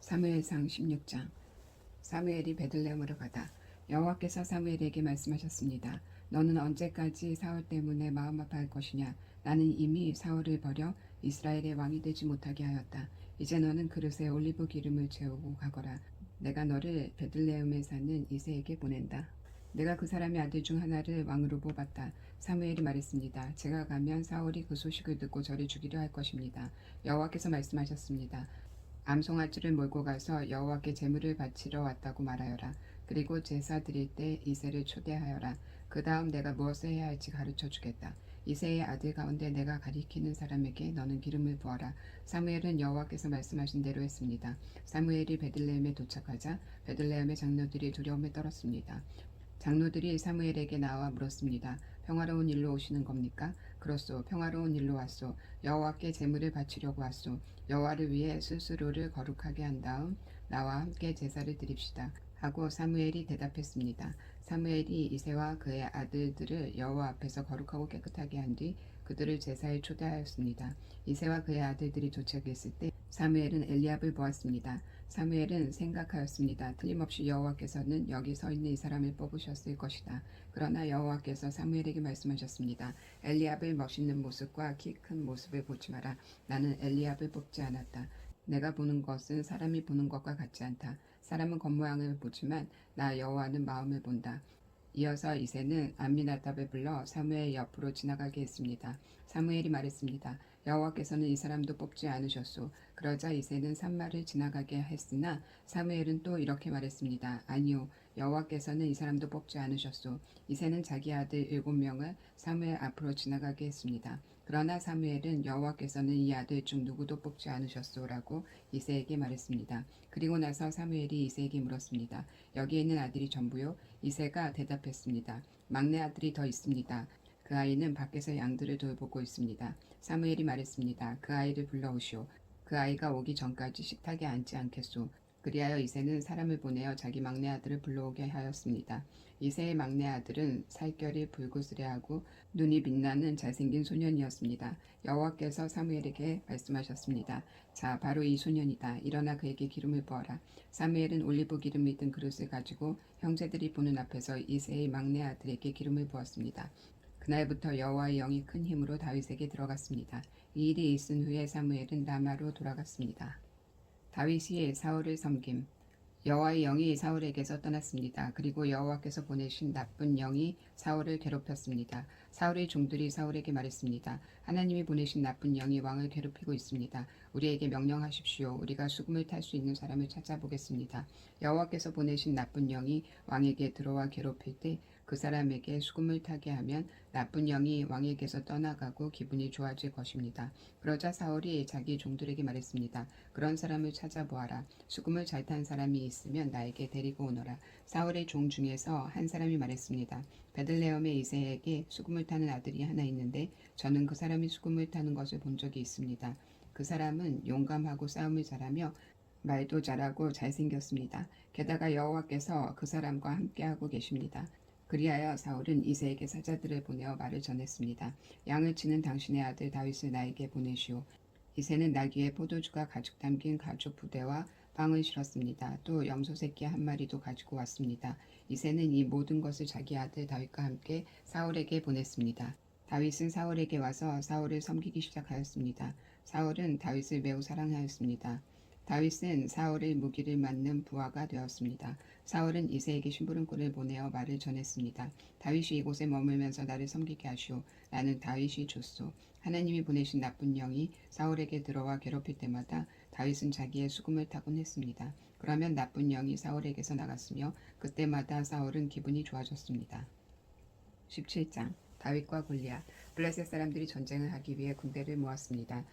사무엘상 16장. 사무엘이 베들레헴으로 가다 여호와께서 사무엘에게 말씀하셨습니다. 너는 언제까지 사울 때문에 마음 아파할 것이냐? 나는 이미 사울을 버려 이스라엘의 왕이 되지 못하게 하였다. 이제 너는 그릇에 올리브 기름을 채우고 가거라. 내가 너를 베들레헴에 사는 이새에게 보낸다. 내가 그 사람의 아들 중 하나를 왕으로 뽑았다. 사무엘이 말했습니다. 제가 가면 사울이 그 소식을 듣고 저를 죽이려 할 것입니다. 여호와께서 말씀하셨습니다. 암송아지를 몰고 가서 여호와께 제물을 바치러 왔다고 말하여라. 그리고 제사 드릴 때 이새를 초대하여라. 그 다음 내가 무엇을 해야 할지 가르쳐 주겠다. 이새의 아들 가운데 내가 가리키는 사람에게 너는 기름을 부어라. 사무엘은 여호와께서 말씀하신 대로 했습니다. 사무엘이 베들레헴에 도착하자 베들레헴의 장로들이 두려움에 떨었습니다. 장로들이 사무엘에게 나와 물었습니다. 평화로운 일로 오시는 겁니까? 그렇소. 평화로운 일로 왔소. 여호와께 제물을 바치려고 왔소. 여호와를 위해 스스로를 거룩하게 한 다음 나와 함께 제사를 드립시다. 하고 사무엘이 대답했습니다. 사무엘이 이새와 그의 아들들을 여호와 앞에서 거룩하고 깨끗하게 한 뒤 그들을 제사에 초대하였습니다. 이새와 그의 아들들이 도착했을 때 사무엘은 엘리압을 보았습니다. 사무엘은 생각하였습니다. 틀림없이 여호와께서는 여기 서 있는 이 사람을 뽑으셨을 것이다. 그러나 여호와께서 사무엘에게 말씀하셨습니다. 엘리압의 멋있는 모습과 키 큰 모습을 보지 마라. 나는 엘리압을 뽑지 않았다. 내가 보는 것은 사람이 보는 것과 같지 않다. 사람은 겉모양을 보지만 나 여호와는 마음을 본다. 이어서 이새는 암미나답을 불러 사무엘 옆으로 지나가게 했습니다. 사무엘이 말했습니다. 여호와께서는 이 사람도 뽑지 않으셨소. 그러자 이새는 산마를 지나가게 했으나 사무엘은 또 이렇게 말했습니다. 아니요, 여호와께서는 이 사람도 뽑지 않으셨소. 이새는 자기 아들 7명을 사무엘 앞으로 지나가게 했습니다. 그러나 사무엘은 여호와께서는 이 아들 중 누구도 뽑지 않으셨소라고 이새에게 말했습니다. 그리고 나서 사무엘이 이새에게 물었습니다. 여기에 있는 아들이 전부요? 이새가 대답했습니다. 막내 아들이 더 있습니다. 그 아이는 밖에서 양들을 돌보고 있습니다. 사무엘이 말했습니다. 그 아이를 불러오시오. 그 아이가 오기 전까지 식탁에 앉지 않겠소. 그리하여 이새는 사람을 보내어 자기 막내 아들을 불러오게 하였습니다. 이새의 막내 아들은 살결이 붉으스레하고 눈이 빛나는 잘생긴 소년이었습니다. 여호와께서 사무엘에게 말씀하셨습니다. 자, 바로 이 소년이다. 일어나 그에게 기름을 부어라. 사무엘은 올리브 기름이 든 그릇을 가지고 형제들이 보는 앞에서 이새의 막내 아들에게 기름을 부었습니다. 그날부터 여호와의 영이 큰 힘으로 다윗에게 들어갔습니다. 이 일이 있은 후에 사무엘은 라마로 돌아갔습니다. 다윗이 사울을 섬김. 여호와의 영이 사울에게서 떠났습니다. 그리고 여호와께서 보내신 나쁜 영이 사울을 괴롭혔습니다. 사울의 종들이 사울에게 말했습니다. 하나님이 보내신 나쁜 영이 왕을 괴롭히고 있습니다. 우리에게 명령하십시오. 우리가 수금을 탈 수 있는 사람을 찾아보겠습니다. 여호와께서 보내신 나쁜 영이 왕에게 들어와 괴롭힐 때 그 사람에게 수금을 타게 하면 나쁜 영이 왕에게서 떠나가고 기분이 좋아질 것입니다. 그러자 사울이 자기 종들에게 말했습니다. 그런 사람을 찾아보아라. 수금을 잘 탄 사람이 있으면 나에게 데리고 오너라. 사울의 종 중에서 한 사람이 말했습니다. 베들레헴의 이새에게 수금을 타는 아들이 하나 있는데 저는 그 사람이 수금을 타는 것을 본 적이 있습니다. 그 사람은 용감하고 싸움을 잘하며 말도 잘하고 잘생겼습니다. 게다가 여호와께서 그 사람과 함께하고 계십니다. 그리하여 사울은 이새에게 사자들을 보내어 말을 전했습니다. 양을 치는 당신의 아들 다윗을 나에게 보내시오. 이새는 나귀에 포도주가 가죽 담긴 가죽 부대와 빵을 실었습니다. 또 염소 새끼 한 마리도 가지고 왔습니다. 이새는 이 모든 것을 자기 아들 다윗과 함께 사울에게 보냈습니다. 다윗은 사울에게 와서 사울을 섬기기 시작하였습니다. 사울은 다윗을 매우 사랑하였습니다. 다윗은 사울의 무기를 맞는 부하가 되었습니다. 사울은 이새에게 심부름꾼을 보내어 말을 전했습니다. 다윗이 이곳에 머물면서 나를 섬기게 하시오. 나는 다윗이 좋소. 하나님이 보내신 나쁜 영이 사울에게 들어와 괴롭힐 때마다 다윗은 자기의 수금을 타곤 했습니다. 그러면 나쁜 영이 사울에게서 나갔으며 그때마다 사울은 기분이 좋아졌습니다. 17장. 다윗과 골리앗. 블레셋 사람들이 전쟁을 하기 위해 군대를 모았습니다.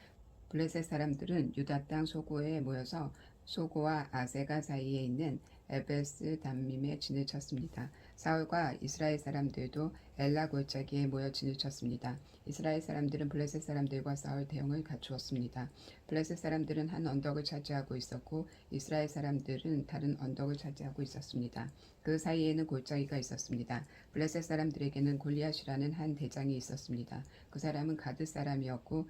블레셋 사람들은 유다 땅 소고에 모여서 소고와 아세가 사이에 있는 에베스 담밈에 진을 쳤습니다. 사울과 이스라엘 사람들도 엘라 골짜기에 모여 진을 쳤습니다. 이스라엘 사람들은 블레셋 사람들과 싸울 대응을 갖추었습니다. 블레셋 사람들은 한 언덕을 차지하고 있었고 이스라엘 사람들은 다른 언덕을 차지하고 있었습니다. 그 사이에는 골짜기가 있었습니다. 블레셋 사람들에게는 골리앗이라는 한 대장이 있었습니다. 그 사람은 가드 사람이었고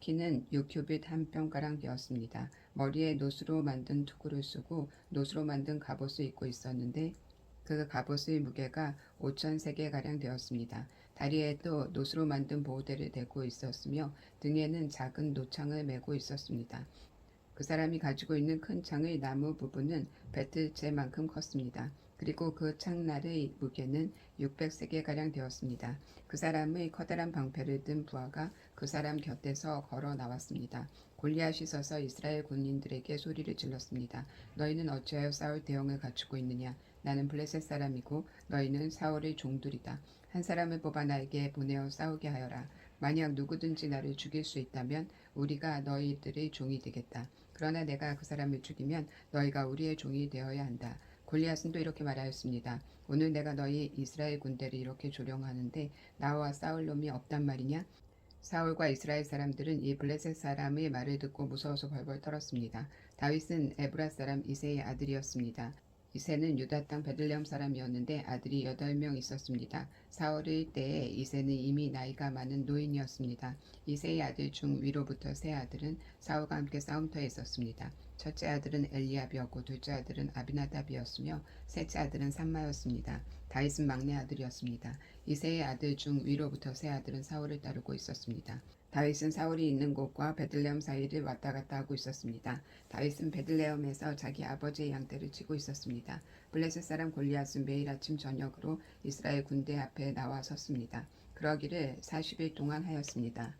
키는 6규빗 한 뼘가량 되었습니다. 머리에 노수로 만든 투구를 쓰고 노수로 만든 갑옷을 입고 있었는데 그 갑옷의 무게가 5,000세겔가량 되었습니다. 다리에도 노수로 만든 보호대를 대고 있었으며 등에는 작은 노창을 메고 있었습니다. 그 사람이 가지고 있는 큰 창의 나무 부분은 배틀채만큼 컸습니다. 그리고 그 창날의 무게는 600세겔가량 되었습니다. 그 사람의 커다란 방패를 든 부하가 그 사람 곁에서 걸어 나왔습니다. 골리앗이 서서 이스라엘 군인들에게 소리를 질렀습니다. 너희는 어찌하여 싸울 대형을 갖추고 있느냐? 나는 블레셋 사람이고 너희는 사울의 종들이다. 한 사람을 뽑아 나에게 보내어 싸우게 하여라. 만약 누구든지 나를 죽일 수 있다면 우리가 너희들의 종이 되겠다. 그러나 내가 그 사람을 죽이면 너희가 우리의 종이 되어야 한다. 골리앗은 또 이렇게 말하였습니다. 오늘 내가 너희 이스라엘 군대를 이렇게 조령하는데 나와 싸울 놈이 없단 말이냐? 사울과 이스라엘 사람들은 이 블레셋 사람의 말을 듣고 무서워서 벌벌 떨었습니다. 다윗은 에브라 사람 이새의 아들이었습니다. 이새는 유다 땅 베들레헴 사람이었는데 아들이 8명 있었습니다. 사울의 때에 이새는 이미 나이가 많은 노인이었습니다. 이새의 아들 중 위로부터 세 아들은 사울과 함께 싸움터에 있었습니다. 첫째 아들은 엘리압이었고 둘째 아들은 아비나답이었으며 셋째 아들은 삼마였습니다. 다윗은 막내 아들이었습니다. 이새의 아들 중 위로부터 세 아들은 사울을 따르고 있었습니다. 다윗은 사울이 있는 곳과 베들레헴 사이를 왔다 갔다 하고 있었습니다. 다윗은 베들레헴에서 자기 아버지의 양떼를 치고 있었습니다. 블레셋 사람 골리앗은 매일 아침 저녁으로 이스라엘 군대 앞에 나와 섰습니다. 그러기를 40일 동안 하였습니다.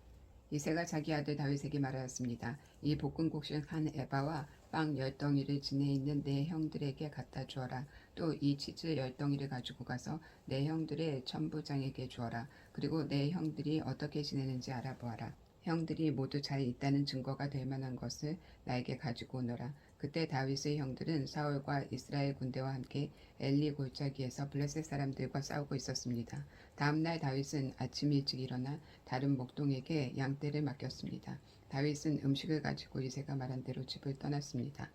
이새가 자기 아들 다윗에게 말하였습니다. 이 볶은 곡식 한 에바와 빵 10덩이를 진에 있는 내 형들에게 갖다 주어라. 또 이 치즈 10덩이를 가지고 가서 내 형들의 천부장에게 주어라. 그리고 내 형들이 어떻게 지내는지 알아보아라. 형들이 모두 잘 있다는 증거가 될 만한 것을 나에게 가지고 오너라. 그때 다윗의 형들은 사울과 이스라엘 군대와 함께 엘리 골짜기에서 블레셋 사람들과 싸우고 있었습니다. 다음날 다윗은 아침 일찍 일어나 다른 목동에게 양떼를 맡겼습니다. 다윗은 음식을 가지고 이새가 말한 대로 집을 떠났습니다.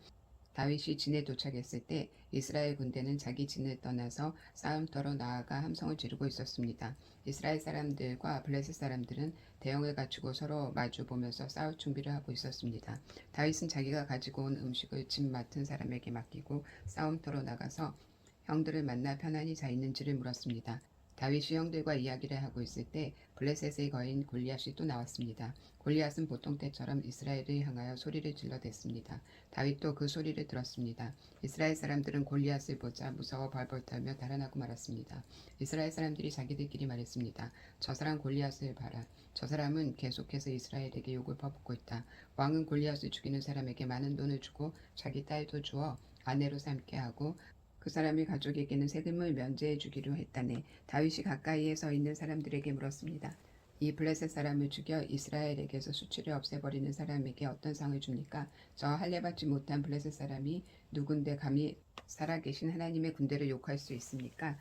다윗이 진에 도착했을 때 이스라엘 군대는 자기 진을 떠나서 싸움터로 나아가 함성을 지르고 있었습니다. 이스라엘 사람들과 블레셋 사람들은 대형을 갖추고 서로 마주보면서 싸울 준비를 하고 있었습니다. 다윗은 자기가 가지고 온 음식을 집 맡은 사람에게 맡기고 싸움터로 나가서 형들을 만나 편안히 자 있는지를 물었습니다. 다윗이 형들과 이야기를 하고 있을 때 블레셋의 거인 골리앗이 또 나왔습니다. 골리앗은 보통 때처럼 이스라엘을 향하여 소리를 질러댔습니다. 다윗도 그 소리를 들었습니다. 이스라엘 사람들은 골리앗을 보자 무서워 벌벌 떨며 달아나고 말았습니다. 이스라엘 사람들이 자기들끼리 말했습니다. 저 사람 골리앗을 봐라. 저 사람은 계속해서 이스라엘에게 욕을 퍼붓고 있다. 왕은 골리앗을 죽이는 사람에게 많은 돈을 주고 자기 딸도 주어 아내로 삼게 하고 그 사람의 가족에게는 세금을 면제해 주기로 했다네. 다윗이 가까이에 서 있는 사람들에게 물었습니다. 이 블레셋 사람을 죽여 이스라엘에게서 수치를 없애버리는 사람에게 어떤 상을 줍니까? 저 할례받지 못한 블레셋 사람이 누군데 감히 살아계신 하나님의 군대를 욕할 수 있습니까?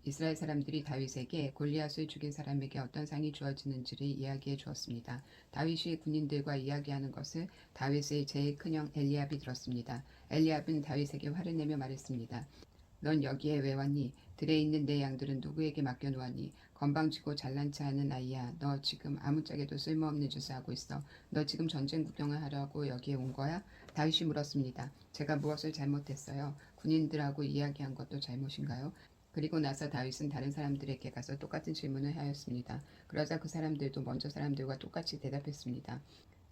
이스라엘 사람들이 다윗에게 골리앗을 죽인 사람에게 어떤 상이 주어지는지를 이야기해 주었습니다. 다윗이 군인들과 이야기하는 것을 다윗의 제일 큰형 엘리압이 들었습니다. 엘리압은 다윗에게 화를 내며 말했습니다. 넌 여기에 왜 왔니? 들에 있는 내 양들은 누구에게 맡겨놓았니? 건방지고 잘난 체 하는 아이야. 너 지금 아무짝에도 쓸모없는 짓을 하고 있어. 너 지금 전쟁 구경을 하려고 여기에 온 거야? 다윗이 물었습니다. 제가 무엇을 잘못했어요? 군인들하고 이야기한 것도 잘못인가요? 그리고 나서 다윗은 다른 사람들에게 가서 똑같은 질문을 하였습니다. 그러자 그 사람들도 먼저 사람들과 똑같이 대답했습니다.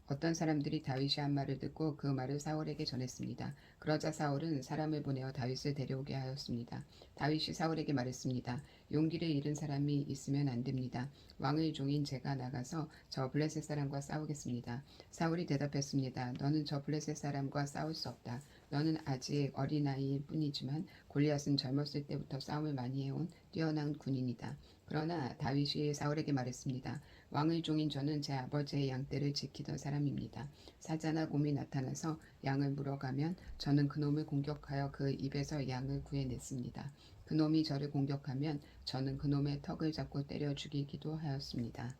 어떤 사람들이 다윗이 한 말을 듣고 그 말을 사울에게 전했습니다. 그러자 사울은 사람을 보내어 다윗을 데려오게 하였습니다. 다윗이 사울에게 말했습니다. 용기를 잃은 사람이 있으면 안 됩니다. 왕의 종인 제가 나가서 저 블레셋 사람과 싸우겠습니다. 사울이 대답했습니다. 너는 저 블레셋 사람과 싸울 수 없다. 너는 아직 어린아이일 뿐이지만 골리앗은 젊었을 때부터 싸움을 많이 해온 뛰어난 군인이다. 그러나 다윗이 사울에게 말했습니다. 왕의 종인 저는 제 아버지의 양떼를 지키던 사람입니다. 사자나 곰이 나타나서 양을 물어가면 저는 그놈을 공격하여 그 입에서 양을 구해냈습니다. 그놈이 저를 공격하면 저는 그놈의 턱을 잡고 때려 죽이기도 하였습니다.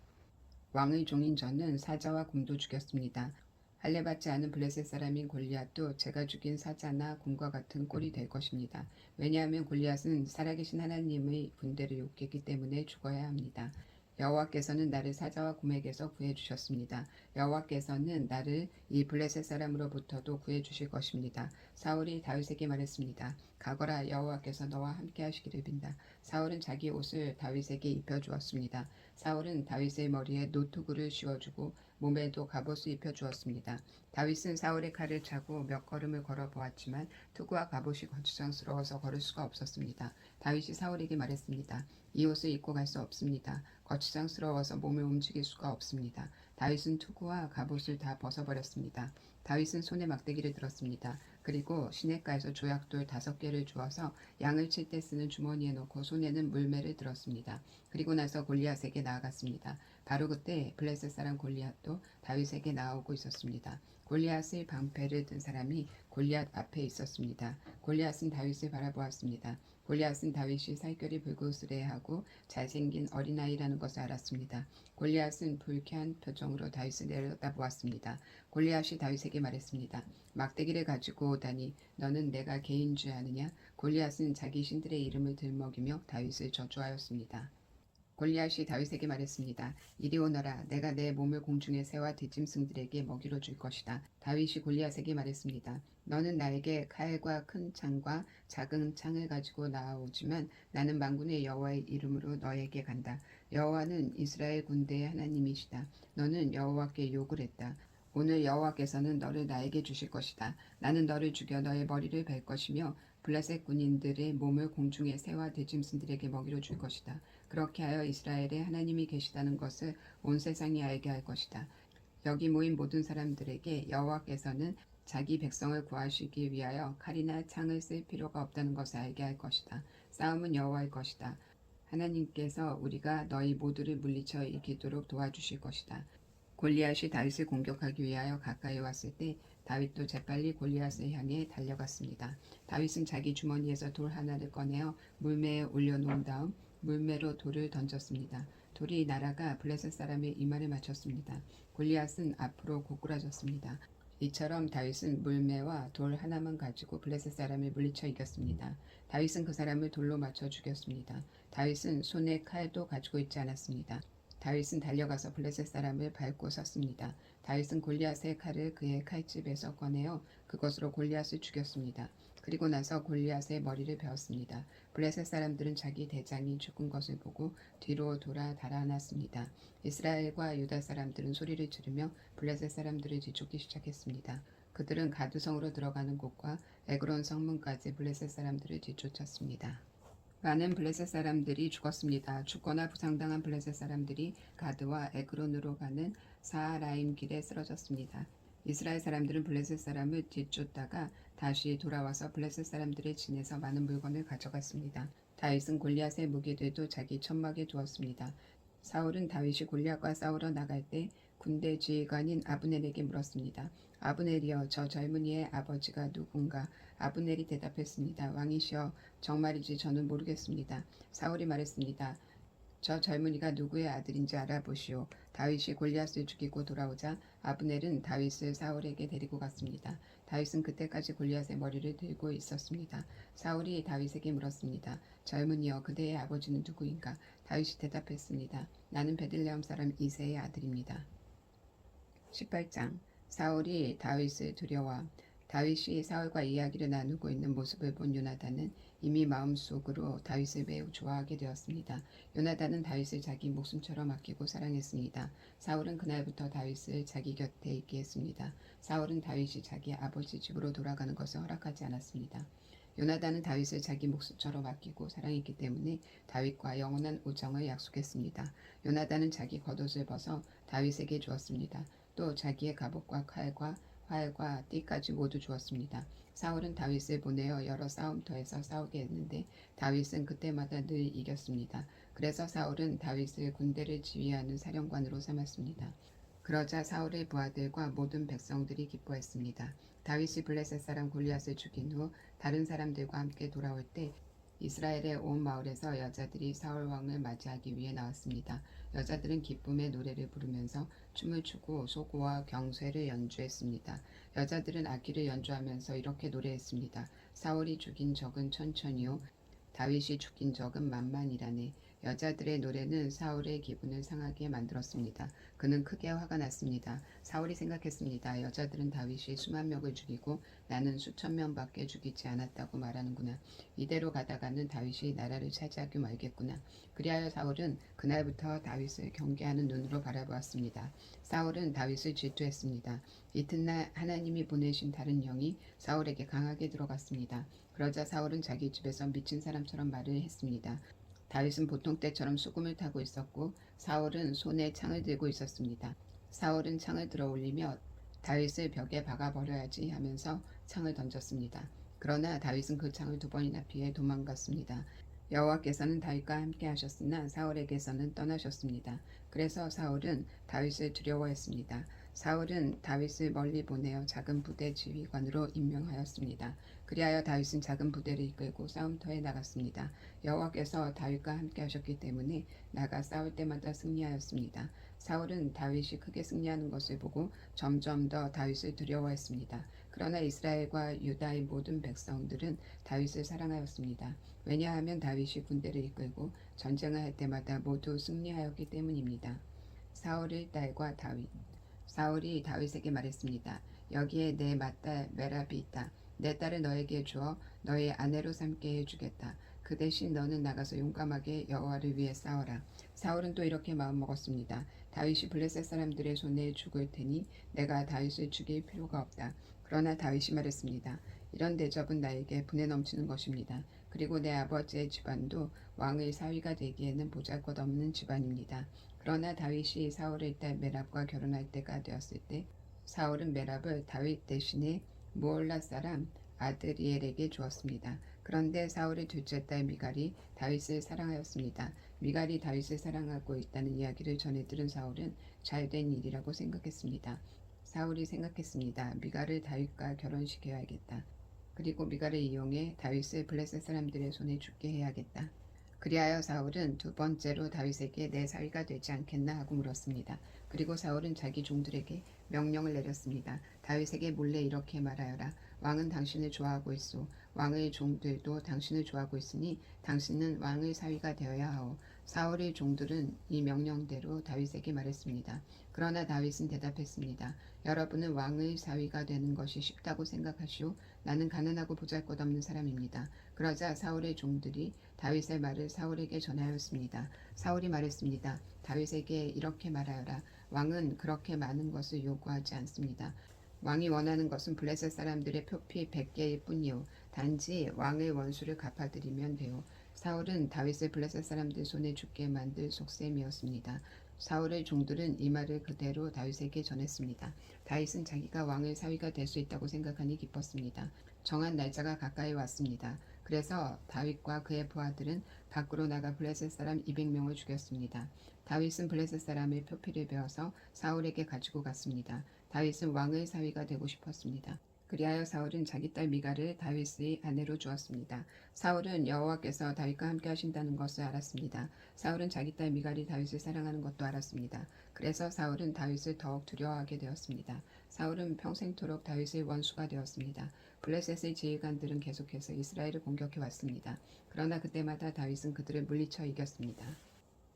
왕의 종인 저는 사자와 곰도 죽였습니다. 할례받지 않은 블레셋 사람인 골리앗도 제가 죽인 사자나 곰과 같은 꼴이 될 것입니다. 왜냐하면 골리앗은 살아계신 하나님의 군대를 욕했기 때문에 죽어야 합니다. 여호와께서는 나를 사자와 곰에게서 구해 주셨습니다. 여호와께서는 나를 이 블레셋 사람으로부터도 구해 주실 것입니다. 사울이 다윗에게 말했습니다. 가거라, 여호와께서 너와 함께 하시기를 빈다. 사울은 자기 옷을 다윗에게 입혀 주었습니다. 사울은 다윗의 머리에 노투구를 씌워주고 몸에도 갑옷을 입혀 주었습니다. 다윗은 사울의 칼을 차고 몇 걸음을 걸어 보았지만 투구와 갑옷이 거추장스러워서 걸을 수가 없었습니다. 다윗이 사울에게 말했습니다. 이 옷을 입고 갈 수 없습니다. 거추장스러워서 몸을 움직일 수가 없습니다. 다윗은 투구와 갑옷을 다 벗어버렸습니다. 다윗은 손에 막대기를 들었습니다. 그리고 시냇가에서 조약돌 5개를 주어서 양을 칠 때 쓰는 주머니에 넣고 손에는 물매를 들었습니다. 그리고 나서 골리앗에게 나아갔습니다. 바로 그때 블레셋 사람 골리앗도 다윗에게 나오고 있었습니다. 골리앗의 방패를 든 사람이 골리앗 앞에 있었습니다. 골리앗은 다윗을 바라보았습니다. 골리앗은 다윗이 살결이 불그스레하고 잘생긴 어린아이라는 것을 알았습니다. 골리앗은 불쾌한 표정으로 다윗을 내려다보았습니다. 골리앗이 다윗에게 말했습니다. 막대기를 가지고 오다니 너는 내가 개인 줄 아느냐? 골리앗은 자기 신들의 이름을 들먹이며 다윗을 저주하였습니다. 골리앗이 다윗에게 말했습니다. 이리 오너라. 내가 내 몸을 공중에 새와 뒷짐승들에게 먹이로 줄 것이다. 다윗이 골리앗에게 말했습니다. 너는 나에게 칼과 큰 창과 작은 창을 가지고 나아오지만 나는 만군의 여호와의 이름으로 너에게 간다. 여호와는 이스라엘 군대의 하나님이시다. 너는 여호와께 욕을 했다. 오늘 여호와께서는 너를 나에게 주실 것이다. 나는 너를 죽여 너의 머리를 벨 것이며 블레셋 군인들의 몸을 공중의 새와 들짐승들에게 먹이로 줄 것이다. 그렇게 하여 이스라엘에 하나님이 계시다는 것을 온 세상이 알게 할 것이다. 여기 모인 모든 사람들에게 여호와께서는 자기 백성을 구하시기 위하여 칼이나 창을 쓸 필요가 없다는 것을 알게 할 것이다. 싸움은 여호와의 것이다. 하나님께서 우리가 너희 모두를 물리쳐 이기도록 도와주실 것이다. 골리앗이 다윗을 공격하기 위하여 가까이 왔을 때 다윗도 재빨리 골리앗을 향해 달려갔습니다. 다윗은 자기 주머니에서 돌 하나를 꺼내어 물매에 올려놓은 다음 물매로 돌을 던졌습니다. 돌이 날아가 블레셋 사람의 이마를 맞췄습니다. 골리앗은 앞으로 고꾸라졌습니다. 이처럼 다윗은 물매와 돌 하나만 가지고 블레셋 사람을 물리쳐 이겼습니다. 다윗은 그 사람을 돌로 맞춰 죽였습니다. 다윗은 손에 칼도 가지고 있지 않았습니다. 다윗은 달려가서 블레셋 사람을 밟고 섰습니다. 다윗은 골리앗의 칼을 그의 칼집에서 꺼내어 그것으로 골리앗을 죽였습니다. 그리고 나서 골리앗의 머리를 베었습니다. 블레셋 사람들은 자기 대장이 죽은 것을 보고 뒤로 돌아 달아났습니다. 이스라엘과 유다 사람들은 소리를 지르며 블레셋 사람들을 뒤쫓기 시작했습니다. 그들은 가드성으로 들어가는 곳과 에그론 성문까지 블레셋 사람들을 뒤쫓았습니다. 많은 블레셋 사람들이 죽었습니다. 죽거나 부상당한 블레셋 사람들이 가드와 에그론으로 가는 사하라임 길에 쓰러졌습니다. 이스라엘 사람들은 블레셋 사람을 뒤쫓다가 다시 돌아와서 블레셋 사람들의 진에서 많은 물건을 가져갔습니다. 다윗은 골리앗의 무기들도 자기 천막에 두었습니다. 사울은 다윗이 골리앗과 싸우러 나갈 때 군대 지휘관인 아브넬에게 물었습니다. 아브넬이여, 저 젊은이의 아버지가 누군가? 아브넬이 대답했습니다. 왕이시여, 정말이지 저는 모르겠습니다. 사울이 말했습니다. 저 젊은이가 누구의 아들인지 알아보시오. 다윗이 골리앗을 죽이고 돌아오자 아브넬은 다윗을 사울에게 데리고 갔습니다. 다윗은 그때까지 골리앗의 머리를 들고 있었습니다. 사울이 다윗에게 물었습니다. 젊은이여, 그대의 아버지는 누구인가? 다윗이 대답했습니다. 나는 베들레헴 사람 이새의 아들입니다. 18장. 사울이 다윗을 두려워. 다윗이 사울과 이야기를 나누고 있는 모습을 본 요나단은 이미 마음속으로 다윗을 매우 좋아하게 되었습니다. 요나단은 다윗을 자기 목숨처럼 아끼고 사랑했습니다. 사울은 그날부터 다윗을 자기 곁에 있게 했습니다. 사울은 다윗이 자기 아버지 집으로 돌아가는 것을 허락하지 않았습니다. 요나단은 다윗을 자기 목숨처럼 아끼고 사랑했기 때문에 다윗과 영원한 우정을 약속했습니다. 요나단은 자기 겉옷을 벗어 다윗에게 주었습니다. 또 자기의 갑옷과 칼과 활과 띠까지 모두 주었습니다. 사울은 다윗을 보내어 여러 싸움터에서 싸우게 했는데 다윗은 그때마다 늘 이겼습니다. 그래서 사울은 다윗을 군대를 지휘하는 사령관으로 삼았습니다. 그러자 사울의 부하들과 모든 백성들이 기뻐했습니다. 다윗이 블레셋 사람 골리앗을 죽인 후 다른 사람들과 함께 돌아올 때 이스라엘의 온 마을에서 여자들이 사울 왕을 맞이하기 위해 나왔습니다. 여자들은 기쁨의 노래를 부르면서 춤을 추고 소고와 경쇠를 연주했습니다. 여자들은 악기를 연주하면서 이렇게 노래했습니다. 사울이 죽인 적은 천천히요, 다윗이 죽인 적은 만만이라네. 여자들의 노래는 사울의 기분을 상하게 만들었습니다. 그는 크게 화가 났습니다. 사울이 생각했습니다. 여자들은 다윗이 수만 명을 죽이고 나는 수천 명밖에 죽이지 않았다고 말하는구나. 이대로 가다가는 다윗이 나라를 차지하기 말겠구나. 그리하여 사울은 그날부터 다윗을 경계하는 눈으로 바라보았습니다. 사울은 다윗을 질투했습니다. 이튿날 하나님이 보내신 다른 영이 사울에게 강하게 들어갔습니다. 그러자 사울은 자기 집에서 미친 사람처럼 말을 했습니다. 다윗은 보통 때처럼 수금을 타고 있었고 사울은 손에 창을 들고 있었습니다. 사울은 창을 들어 올리며 다윗을 벽에 박아버려야지 하면서 창을 던졌습니다. 그러나 다윗은 그 창을 두 번이나 피해 도망갔습니다. 여호와께서는 다윗과 함께 하셨으나 사울에게서는 떠나셨습니다. 그래서 사울은 다윗을 두려워했습니다. 사울은 다윗을 멀리 보내어 작은 부대 지휘관으로 임명하였습니다. 그리하여 다윗은 작은 부대를 이끌고 싸움터에 나갔습니다. 여호와께서 다윗과 함께 하셨기 때문에 나가 싸울 때마다 승리하였습니다. 사울은 다윗이 크게 승리하는 것을 보고 점점 더 다윗을 두려워했습니다. 그러나 이스라엘과 유다의 모든 백성들은 다윗을 사랑하였습니다. 왜냐하면 다윗이 군대를 이끌고 전쟁을 할 때마다 모두 승리하였기 때문입니다. 사울의 딸과 다윗. 사울이 다윗에게 말했습니다. 여기에 내 맏딸 메랍이 있다. 내 딸을 너에게 주어 너의 아내로 삼게 해주겠다. 그 대신 너는 나가서 용감하게 여호와를 위해 싸워라. 사울은 또 이렇게 마음먹었습니다. 다윗이 블레셋 사람들의 손에 죽을 테니 내가 다윗을 죽일 필요가 없다. 그러나 다윗이 말했습니다. 이런 대접은 나에게 분에 넘치는 것입니다. 그리고 내 아버지의 집안도 왕의 사위가 되기에는 보잘것없는 집안입니다. 그러나 다윗이 사울의 딸 메랍과 결혼할 때가 되었을 때 사울은 메랍을 다윗 대신에 무올라 사람 아드리엘에게 주었습니다. 그런데 사울의 둘째 딸 미갈이 다윗을 사랑하였습니다. 미갈이 다윗을 사랑하고 있다는 이야기를 전해 들은 사울은 잘된 일이라고 생각했습니다. 사울이 생각했습니다. 미갈을 다윗과 결혼시켜야겠다. 그리고 미갈을 이용해 다윗을 블레셋 사람들의 손에 죽게 해야겠다. 그리하여 사울은 두 번째로 다윗에게 내 사위가 되지 않겠나 하고 물었습니다. 그리고 사울은 자기 종들에게 명령을 내렸습니다. 다윗에게 몰래 이렇게 말하여라. 왕은 당신을 좋아하고 있소. 왕의 종들도 당신을 좋아하고 있으니 당신은 왕의 사위가 되어야 하오. 사울의 종들은 이 명령대로 다윗에게 말했습니다. 그러나 다윗은 대답했습니다. 여러분은 왕의 사위가 되는 것이 쉽다고 생각하시오. 나는 가난하고 보잘것없는 사람입니다. 그러자 사울의 종들이 다윗의 말을 사울에게 전하였습니다. 사울이 말했습니다. 다윗에게 이렇게 말하여라. 왕은 그렇게 많은 것을 요구하지 않습니다. 왕이 원하는 것은 블레셋 사람들의 표피 100개일 뿐이요. 단지 왕의 원수를 갚아드리면 돼요. 사울은 다윗을 블레셋 사람들 손에 죽게 만들 속셈이었습니다. 사울의 종들은 이 말을 그대로 다윗에게 전했습니다. 다윗은 자기가 왕의 사위가 될 수 있다고 생각하니 기뻤습니다. 정한 날짜가 가까이 왔습니다. 그래서 다윗과 그의 부하들은 밖으로 나가 블레셋 사람 200명을 죽였습니다. 다윗은 블레셋 사람의 표피를 베어서 사울에게 가지고 갔습니다. 다윗은 왕의 사위가 되고 싶었습니다. 그리하여 사울은 자기 딸 미갈을 다윗의 아내로 주었습니다. 사울은 여호와께서 다윗과 함께 하신다는 것을 알았습니다. 사울은 자기 딸 미갈이 다윗을 사랑하는 것도 알았습니다. 그래서 사울은 다윗을 더욱 두려워하게 되었습니다. 사울은 평생토록 다윗의 원수가 되었습니다. 블레셋의 지휘관들은 계속해서 이스라엘을 공격해 왔습니다. 그러나 그때마다 다윗은 그들을 물리쳐 이겼습니다.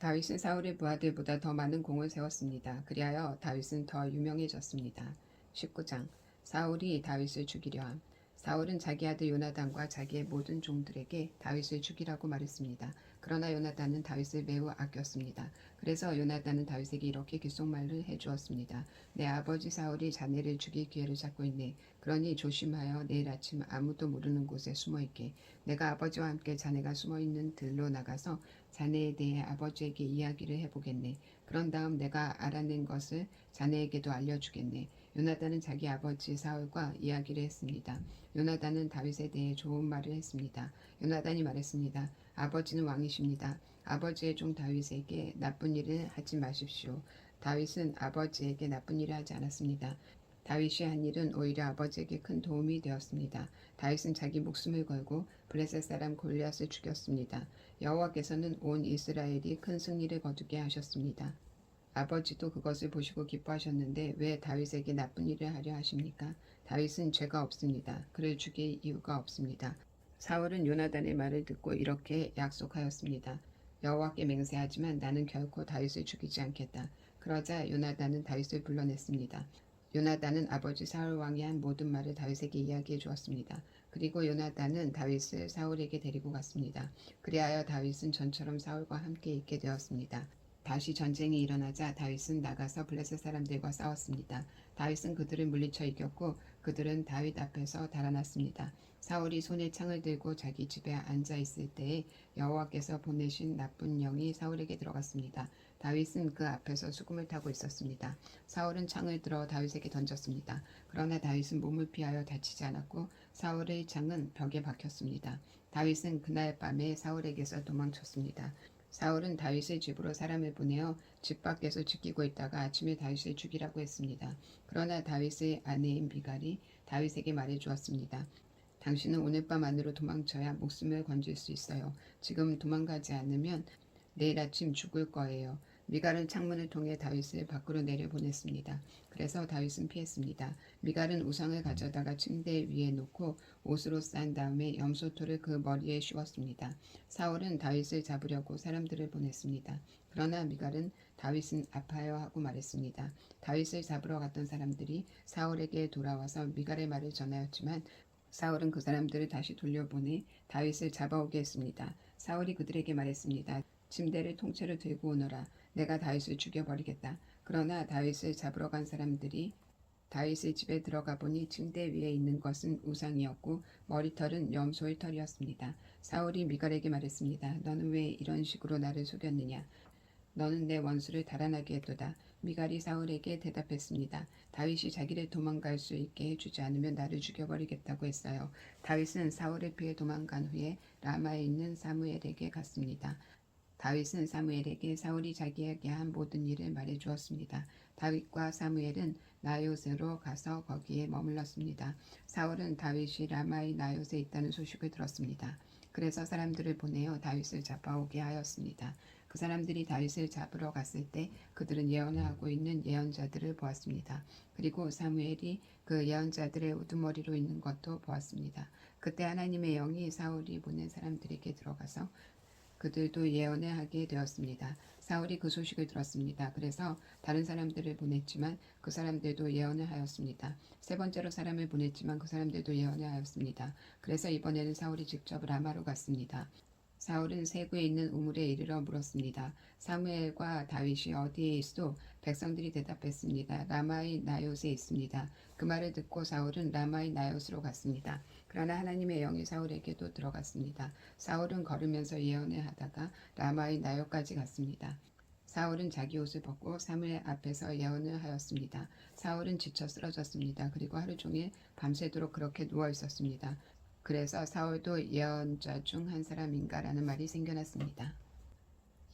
다윗은 사울의 부하들보다 더 많은 공을 세웠습니다. 그리하여 다윗은 더 유명해졌습니다. 19장 사울이 다윗을 죽이려 함. 사울은 자기 아들 요나단과 자기의 모든 종들에게 다윗을 죽이라고 말했습니다. 그러나 요나단은 다윗을 매우 아꼈습니다. 그래서 요나단은 다윗에게 이렇게 귓속말을 해주었습니다. 내 아버지 사울이 자네를 죽일 기회를 잡고 있네. 그러니 조심하여 내일 아침 아무도 모르는 곳에 숨어있게. 내가 아버지와 함께 자네가 숨어있는 들로 나가서 자네에 대해 아버지에게 이야기를 해보겠네. 그런 다음 내가 알아낸 것을 자네에게도 알려주겠네. 요나단은 자기 아버지 사울과 이야기를 했습니다. 요나단은 다윗에 대해 좋은 말을 했습니다. 요나단이 말했습니다. 아버지는 왕이십니다. 아버지의 종 다윗에게 나쁜 일을 하지 마십시오. 다윗은 아버지에게 나쁜 일을 하지 않았습니다. 다윗이 한 일은 오히려 아버지에게 큰 도움이 되었습니다. 다윗은 자기 목숨을 걸고 블레셋 사람 골리앗을 죽였습니다. 여호와께서는 온 이스라엘이 큰 승리를 거두게 하셨습니다. 아버지도 그것을 보시고 기뻐하셨는데 왜 다윗에게 나쁜 일을 하려 하십니까? 다윗은 죄가 없습니다. 그를 죽일 이유가 없습니다. 사울은 요나단의 말을 듣고 이렇게 약속하였습니다. 여호와께 맹세하지만 나는 결코 다윗을 죽이지 않겠다. 그러자 요나단은 다윗을 불러냈습니다. 요나단은 아버지 사울 왕이 한 모든 말을 다윗에게 이야기해 주었습니다. 그리고 요나단은 다윗을 사울에게 데리고 갔습니다. 그리하여 다윗은 전처럼 사울과 함께 있게 되었습니다. 다시 전쟁이 일어나자 다윗은 나가서 블레셋 사람들과 싸웠습니다. 다윗은 그들을 물리쳐 이겼고 그들은 다윗 앞에서 달아났습니다. 사울이 손에 창을 들고 자기 집에 앉아 있을 때에 여호와께서 보내신 나쁜 영이 사울에게 들어갔습니다. 다윗은 그 앞에서 수금을 타고 있었습니다. 사울은 창을 들어 다윗에게 던졌습니다. 그러나 다윗은 몸을 피하여 다치지 않았고 사울의 창은 벽에 박혔습니다. 다윗은 그날 밤에 사울에게서 도망쳤습니다. 사울은 다윗의 집으로 사람을 보내어 집 밖에서 지키고 있다가 아침에 다윗을 죽이라고 했습니다. 그러나 다윗의 아내인 미갈이 다윗에게 말해 주었습니다. 당신은 오늘 밤 안으로 도망쳐야 목숨을 건질 수 있어요. 지금 도망가지 않으면 내일 아침 죽을 거예요. 미갈은 창문을 통해 다윗을 밖으로 내려보냈습니다. 그래서 다윗은 피했습니다. 미갈은 우상을 가져다가 침대 위에 놓고 옷으로 싼 다음에 염소토를 그 머리에 씌웠습니다. 사울은 다윗을 잡으려고 사람들을 보냈습니다. 그러나 미갈은 다윗은 아파요 하고 말했습니다. 다윗을 잡으러 갔던 사람들이 사울에게 돌아와서 미갈의 말을 전하였지만 사울은 그 사람들을 다시 돌려보내 다윗을 잡아오게 했습니다. 사울이 그들에게 말했습니다. 침대를 통째로 들고 오너라. 내가 다윗을 죽여버리겠다. 그러나 다윗을 잡으러 간 사람들이 다윗의 집에 들어가 보니 침대 위에 있는 것은 우상이었고 머리털은 염소의 털이었습니다. 사울이 미갈에게 말했습니다. 너는 왜 이런 식으로 나를 속였느냐? 너는 내 원수를 달아나게 했도다. 미갈이 사울에게 대답했습니다. 다윗이 자기를 도망갈 수 있게 해주지 않으면 나를 죽여버리겠다고 했어요. 다윗은 사울을 피해 도망간 후에 라마에 있는 사무엘에게 갔습니다. 다윗은 사무엘에게 사울이 자기에게 한 모든 일을 말해 주었습니다. 다윗과 사무엘은 나요스로 가서 거기에 머물렀습니다. 사울은 다윗이 라마의 나요스에 있다는 소식을 들었습니다. 그래서 사람들을 보내어 다윗을 잡아오게 하였습니다. 그 사람들이 다윗을 잡으러 갔을 때 그들은 예언을 하고 있는 예언자들을 보았습니다. 그리고 사무엘이 그 예언자들의 우두머리로 있는 것도 보았습니다. 그때 하나님의 영이 사울이 보낸 사람들에게 들어가서 그들도 예언을 하게 되었습니다. 사울이 그 소식을 들었습니다. 그래서 다른 사람들을 보냈지만 그 사람들도 예언을 하였습니다. 세 번째로 사람을 보냈지만 그 사람들도 예언을 하였습니다. 그래서 이번에는 사울이 직접 라마로 갔습니다. 사울은 세구에 있는 우물에 이르러 물었습니다. 사무엘과 다윗이 어디에 있소? 백성들이 대답했습니다. 라마의 나요스에 있습니다. 그 말을 듣고 사울은 라마의 나요스로 갔습니다. 그러나 하나님의 영이 사울에게도 들어갔습니다. 사울은 걸으면서 예언을 하다가 라마의 나요까지 갔습니다. 사울은 자기 옷을 벗고 사무엘 앞에서 예언을 하였습니다. 사울은 지쳐 쓰러졌습니다. 그리고 하루 종일 밤새도록 그렇게 누워 있었습니다. 그래서 사울도 예언자 중 한 사람인가라는 말이 생겨났습니다.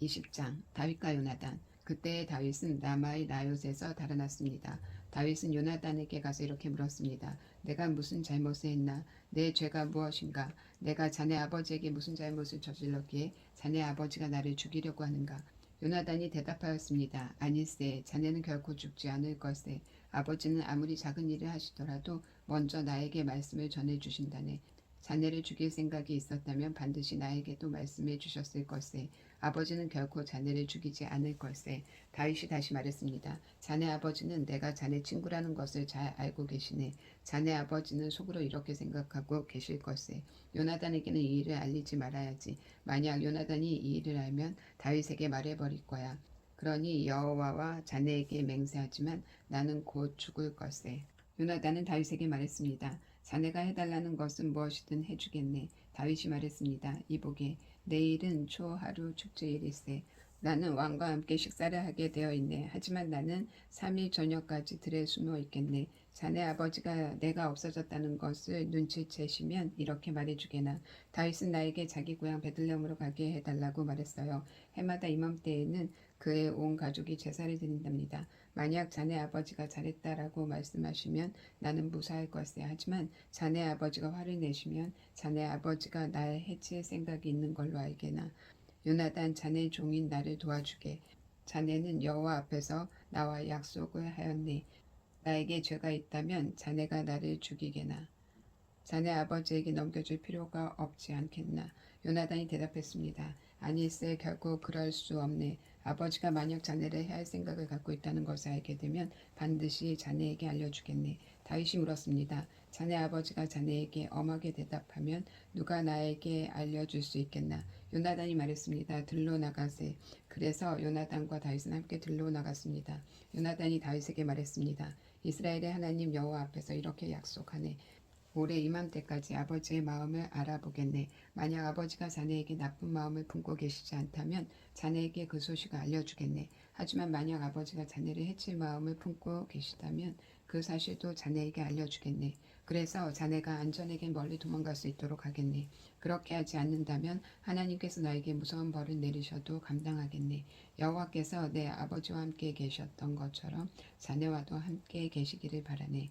20장 다윗과 요나단. 그때 다윗은 라마의 나요스에서 달아났습니다. 다윗은 요나단에게 가서 이렇게 물었습니다. 내가 무슨 잘못을 했나? 내 죄가 무엇인가? 내가 자네 아버지에게 무슨 잘못을 저질렀기에 자네 아버지가 나를 죽이려고 하는가? 요나단이 대답하였습니다. 아니세, 자네는 결코 죽지 않을 것세. 아버지는 아무리 작은 일을 하시더라도 먼저 나에게 말씀을 전해주신다네. 자네를 죽일 생각이 있었다면 반드시 나에게도 말씀해 주셨을 것세. 아버지는 결코 자네를 죽이지 않을 것세. 다윗이 다시 말했습니다. 자네 아버지는 내가 자네 친구라는 것을 잘 알고 계시네. 자네 아버지는 속으로 이렇게 생각하고 계실 것세. 요나단에게는 이 일을 알리지 말아야지. 만약 요나단이 이 일을 알면 다윗에게 말해버릴 거야. 그러니 여호와와 자네에게 맹세하지만 나는 곧 죽을 것세. 요나단은 다윗에게 말했습니다. 자네가 해달라는 것은 무엇이든 해주겠네. 다윗이 말했습니다. 이보게, 내일은 초하루 축제일일세. 나는 왕과 함께 식사를 하게 되어 있네. 하지만 나는 3일 저녁까지 들에 숨어 있겠네. 자네 아버지가 내가 없어졌다는 것을 눈치채시면 이렇게 말해주게나. 다윗은 나에게 자기 고향 베들레헴으로 가게 해달라고 말했어요. 해마다 이맘때에는 그의 온 가족이 제사를 드린답니다. 만약 자네 아버지가 잘했다라고 말씀하시면 나는 무사할 것이야. 하지만 자네 아버지가 화를 내시면 자네 아버지가 날 해칠 생각이 있는 걸로 알게나. 요나단 자네 종인 나를 도와주게. 자네는 여호와 앞에서 나와 약속을 하였네. 나에게 죄가 있다면 자네가 나를 죽이게나. 자네 아버지에게 넘겨줄 필요가 없지 않겠나. 요나단이 대답했습니다. 아니세, 결코 그럴 수 없네. 아버지가 만약 자네를 해할 생각을 갖고 있다는 것을 알게 되면 반드시 자네에게 알려주겠네. 다윗이 물었습니다. 자네 아버지가 자네에게 엄하게 대답하면 누가 나에게 알려줄 수 있겠나? 요나단이 말했습니다. 들로 나가세. 그래서 요나단과 다윗은 함께 들로 나갔습니다. 요나단이 다윗에게 말했습니다. 이스라엘의 하나님 여호와 앞에서 이렇게 약속하네. 올해 이맘때까지 아버지의 마음을 알아보겠네. 만약 아버지가 자네에게 나쁜 마음을 품고 계시지 않다면 자네에게 그 소식을 알려주겠네. 하지만 만약 아버지가 자네를 해칠 마음을 품고 계시다면 그 사실도 자네에게 알려주겠네. 그래서 자네가 안전하게 멀리 도망갈 수 있도록 하겠네. 그렇게 하지 않는다면 하나님께서 나에게 무서운 벌을 내리셔도 감당하겠네. 여호와께서 내 아버지와 함께 계셨던 것처럼 자네와도 함께 계시기를 바라네.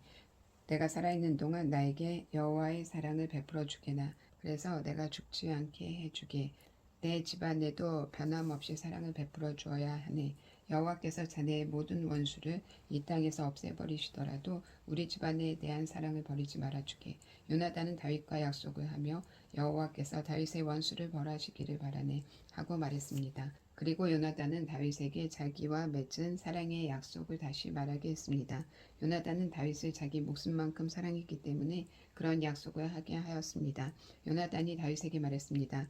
내가 살아있는 동안 나에게 여호와의 사랑을 베풀어 주게나. 그래서 내가 죽지 않게 해주게. 내 집안에도 변함없이 사랑을 베풀어 주어야 하네. 여호와께서 자네의 모든 원수를 이 땅에서 없애버리시더라도 우리 집안에 대한 사랑을 버리지 말아주게. 요나단은 다윗과 약속을 하며 여호와께서 다윗의 원수를 벌하시기를 바라네 하고 말했습니다. 그리고 요나단은 다윗에게 자기와 맺은 사랑의 약속을 다시 말하게 했습니다. 요나단은 다윗을 자기 목숨만큼 사랑했기 때문에 그런 약속을 하게 하였습니다. 요나단이 다윗에게 말했습니다.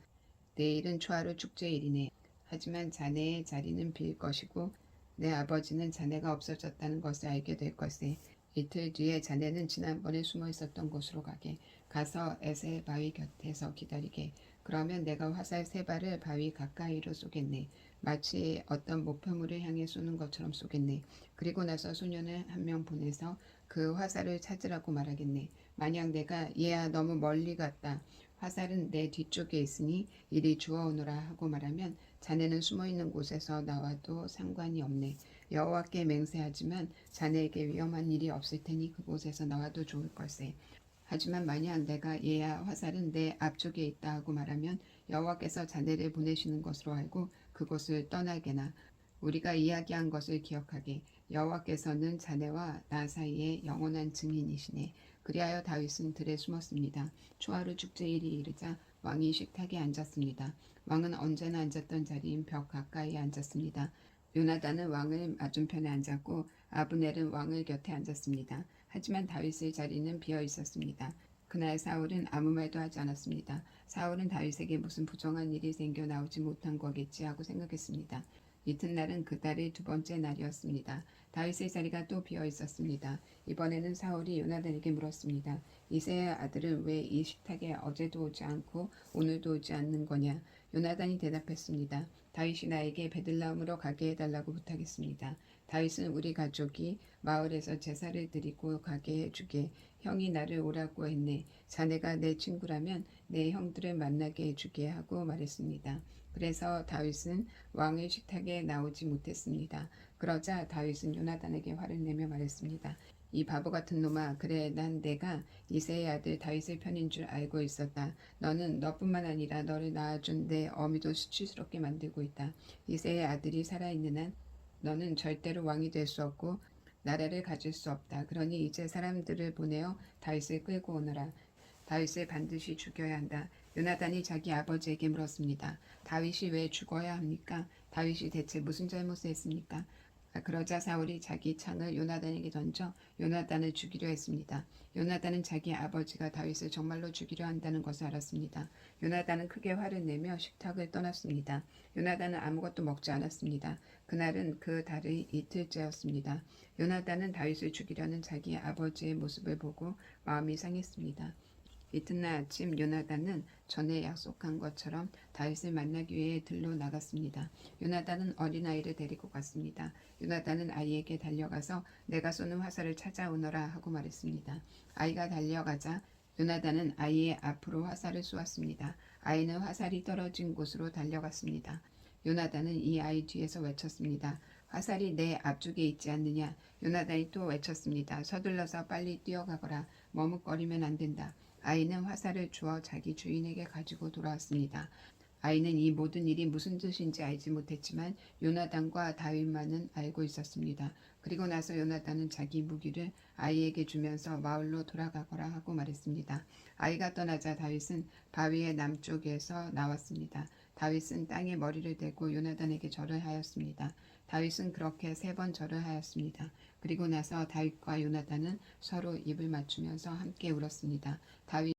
내일은 초하루 축제일이네. 하지만 자네의 자리는 빌 것이고 내 아버지는 자네가 없어졌다는 것을 알게 될 것에 이틀 뒤에 자네는 지난번에 숨어 있었던 곳으로 가서 에셀 바위 곁에서 기다리게. 그러면 내가 화살 3발을 바위 가까이로 쏘겠네. 마치 어떤 목표물을 향해 쏘는 것처럼 쏘겠네. 그리고 나서 소년을 한 명 보내서 그 화살을 찾으라고 말하겠네. 만약 내가 얘야 너무 멀리 갔다. 화살은 내 뒤쪽에 있으니 이리 주워오너라 하고 말하면 자네는 숨어있는 곳에서 나와도 상관이 없네. 여호와께 맹세하지만 자네에게 위험한 일이 없을 테니 그곳에서 나와도 좋을 걸세. 하지만 만약 내가 얘야 화살은 내 앞쪽에 있다 하고 말하면 여호와께서 자네를 보내시는 것으로 알고 그곳을 떠나게나. 우리가 이야기한 것을 기억하게. 여호와께서는 자네와 나 사이에 영원한 증인이시네. 그리하여 다윗은 들에 숨었습니다. 초하루 축제일이 이르자 왕이 식탁에 앉았습니다. 왕은 언제나 앉았던 자리인 벽 가까이에 앉았습니다. 요나단은 왕을 맞은편에 앉았고 아브넬은 왕을 곁에 앉았습니다. 하지만 다윗의 자리는 비어 있었습니다. 그날 사울은 아무 말도 하지 않았습니다. 사울은 다윗에게 무슨 부정한 일이 생겨 나오지 못한 거겠지 하고 생각했습니다. 이튿날은 그 달의 2번째 날이었습니다. 다윗의 자리가 또 비어 있었습니다. 이번에는 사울이 요나단에게 물었습니다. 이새의 아들은 왜 이 식탁에 어제도 오지 않고 오늘도 오지 않는 거냐? 요나단이 대답했습니다. 다윗이 나에게 베들레헴으로 가게 해달라고 부탁했습니다. 다윗은 우리 가족이 마을에서 제사를 드리고 가게 해주게 형이 나를 오라고 했네. 자네가 내 친구라면 내 형들을 만나게 해주게 하고 말했습니다. 그래서 다윗은 왕의 식탁에 나오지 못했습니다. 그러자 다윗은 요나단에게 화를 내며 말했습니다. 이 바보 같은 놈아, 그래 난 내가 이새의 아들 다윗의 편인 줄 알고 있었다. 너는 너뿐만 아니라 너를 낳아준 내 어미도 수치스럽게 만들고 있다. 이새의 아들이 살아있는 한 너는 절대로 왕이 될 수 없고 나라를 가질 수 없다. 그러니 이제 사람들을 보내어 다윗을 끌고 오너라. 다윗을 반드시 죽여야 한다. 요나단이 자기 아버지에게 물었습니다. 다윗이 왜 죽어야 합니까? 다윗이 대체 무슨 잘못을 했습니까? 그러자 사울이 자기 창을 요나단에게 던져 요나단을 죽이려 했습니다. 요나단은 자기 아버지가 다윗을 정말로 죽이려 한다는 것을 알았습니다. 요나단은 크게 화를 내며 식탁을 떠났습니다. 요나단은 아무것도 먹지 않았습니다. 그날은 그 달의 이틀째였습니다. 요나단은 다윗을 죽이려는 자기 아버지의 모습을 보고 마음이 상했습니다. 이튿날 아침 요나단은 전에 약속한 것처럼 다윗을 만나기 위해 들로 나갔습니다. 요나단은 어린아이를 데리고 갔습니다. 요나단은 아이에게 달려가서 내가 쏘는 화살을 찾아오너라 하고 말했습니다. 아이가 달려가자 요나단은 아이의 앞으로 화살을 쏘았습니다. 아이는 화살이 떨어진 곳으로 달려갔습니다. 요나단은 이 아이 뒤에서 외쳤습니다. 화살이 내 앞쪽에 있지 않느냐? 요나단이 또 외쳤습니다. 서둘러서 빨리 뛰어가거라. 머뭇거리면 안 된다. 아이는 화살을 주어 자기 주인에게 가지고 돌아왔습니다. 아이는 이 모든 일이 무슨 뜻인지 알지 못했지만 요나단과 다윗만은 알고 있었습니다. 그리고 나서 요나단은 자기 무기를 아이에게 주면서 마을로 돌아가거라 하고 말했습니다. 아이가 떠나자 다윗은 바위의 남쪽에서 나왔습니다. 다윗은 땅에 머리를 대고 요나단에게 절을 하였습니다. 다윗은 그렇게 3번 절을 하였습니다. 그리고 나서 다윗과 요나단은 서로 입을 맞추면서 함께 울었습니다. 다윗